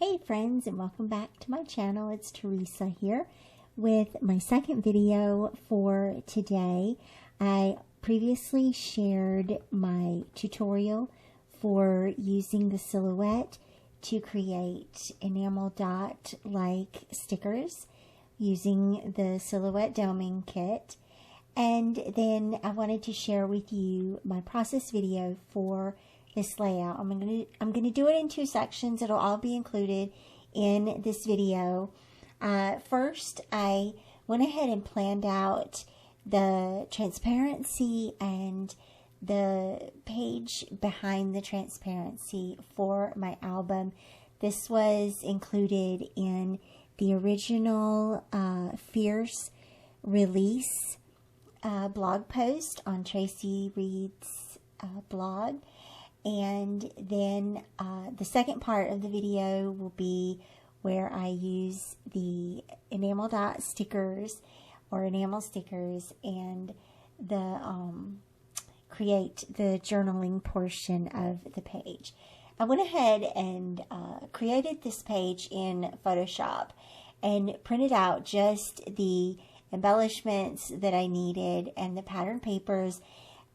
Hey friends, and welcome back to my channel. It's Theresa here with my second video for today. I previously shared my tutorial for using the silhouette to create enamel dot like stickers using the silhouette doming kit. And then I wanted to share with you my process video for this layout. I'm gonna do it in two sections. It'll all be included in this video. First, I went ahead and planned out the transparency and the page behind the transparency for my album. This was included in the original Fierce release blog post on Traci Reed's blog. And then the second part of the video will be where I use the enamel dot stickers or enamel stickers and the create the journaling portion of the page. I went ahead and created this page in Photoshop and printed out just the embellishments that I needed and the pattern papers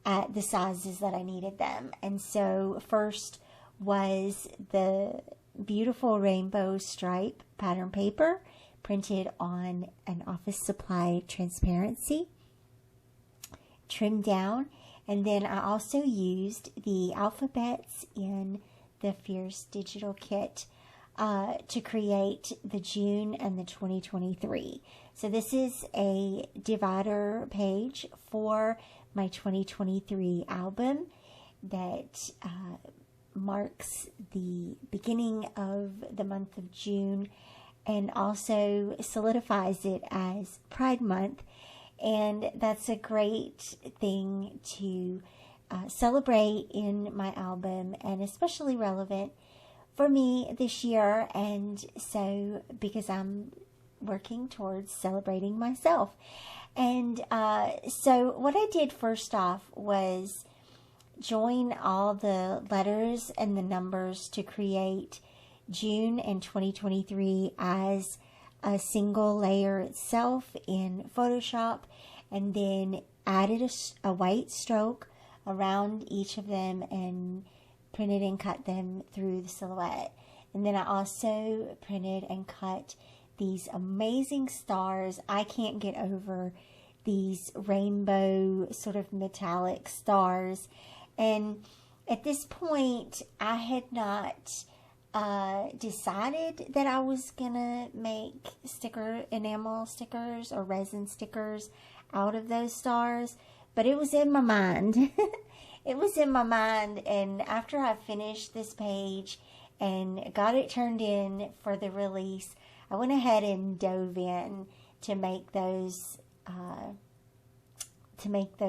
at the sizes that I needed them. And so first was the beautiful rainbow stripe pattern paper printed on an office supply transparency, trimmed down. And then I also used the alphabets in the Fierce digital kit to create the June and the 2023. So this is a divider page for my 2023 album that marks the beginning of the month of June and also solidifies it as Pride Month. And that's a great thing to celebrate in my album, and especially relevant for me this year. And so because I'm working towards celebrating myself. And so what I did first off was join all the letters and the numbers to create June and 2023 as a single layer itself in Photoshop, and then added a white stroke around each of them and printed and cut them through the silhouette. And then I also printed and cut these amazing stars. I can't get over these rainbow sort of metallic stars. And at this point, I had not decided that I was gonna make enamel stickers or resin stickers out of those stars, but it was in my mind. It was in my mind, and after I finished this page and got it turned in for the release, I went ahead and dove in to make those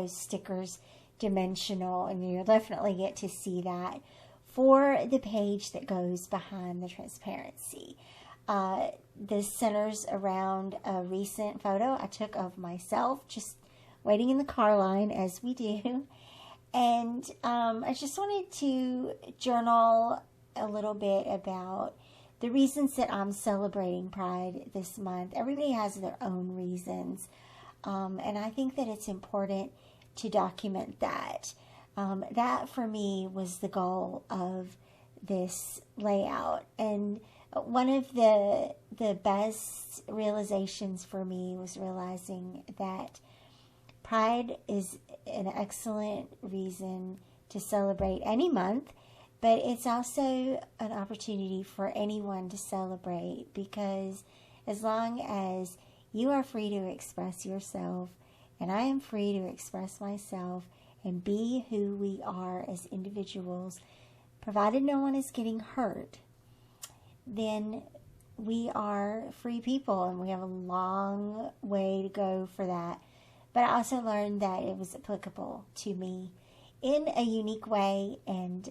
stickers dimensional, and you'll definitely get to see that for the page that goes behind the transparency. This centers around a recent photo I took of myself just waiting in the car line, as we do. And I just wanted to journal a little bit about the reasons that I'm celebrating Pride this month. Everybody has their own reasons. And I think that it's important to document that. That for me was the goal of this layout. And one of the best realizations for me was realizing that Pride is an excellent reason to celebrate any month, but it's also an opportunity for anyone to celebrate, because as long as you are free to express yourself and I am free to express myself and be who we are as individuals, provided no one is getting hurt, then we are free people, and we have a long way to go for that. But I also learned that it was applicable to me in a unique way, and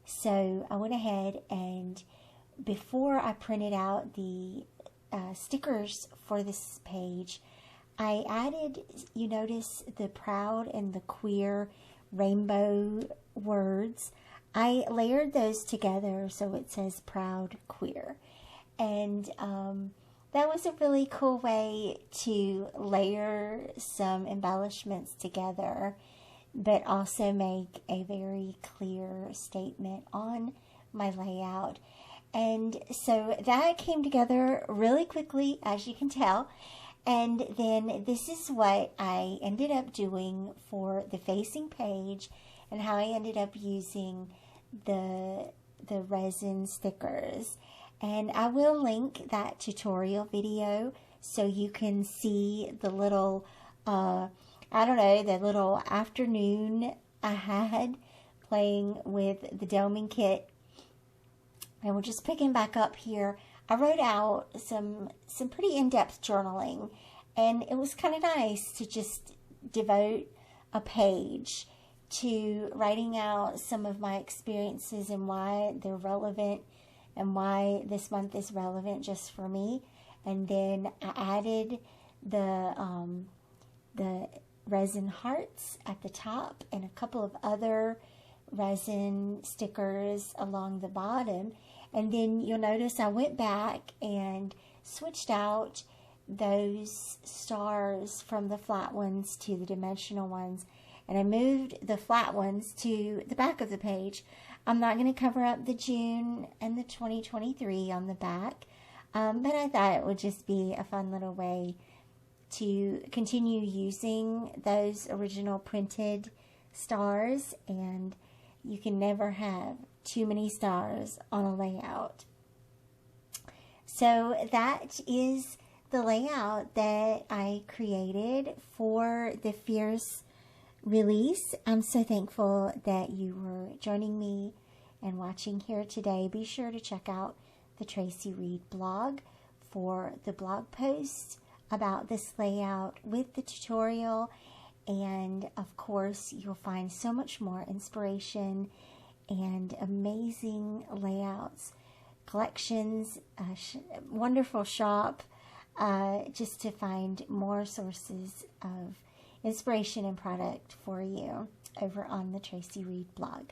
so I went ahead and before I printed out the stickers for this page, I added, you notice the proud and the queer rainbow words. I layered those together so it says Proud Queer. And that was a really cool way to layer some embellishments together, but also make a very clear statement on my layout. And so that came together really quickly, as you can tell. And then this is what I ended up doing for the facing page, and how I ended up using the resin stickers. And I will link that tutorial video so you can see the little, I don't know, the little afternoon I had playing with the doming kit. And we're just picking back up here. I wrote out some pretty in-depth journaling, and it was kind of nice to just devote a page to writing out some of my experiences and why they're relevant and why this month is relevant just for me. And then I added the resin hearts at the top and a couple of other resin stickers along the bottom. And then you'll notice I went back and switched out those stars from the flat ones to the dimensional ones. And I moved the flat ones to the back of the page. I'm not going to cover up the June and the 2023 on the back. But I thought it would just be a fun little way to continue using those original printed stars. And you can never have too many stars on a layout. So that is the layout that I created for the Fierce release. I'm so thankful that you were joining me and watching here today. Be sure to check out the Traci Reed blog for the blog post about this layout with the tutorial. And of course, you'll find so much more inspiration and amazing layouts, collections, wonderful shop, just to find more sources of inspiration and product for you over on the Traci Reed blog.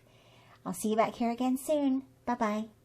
I'll see you back here again soon. Bye-bye.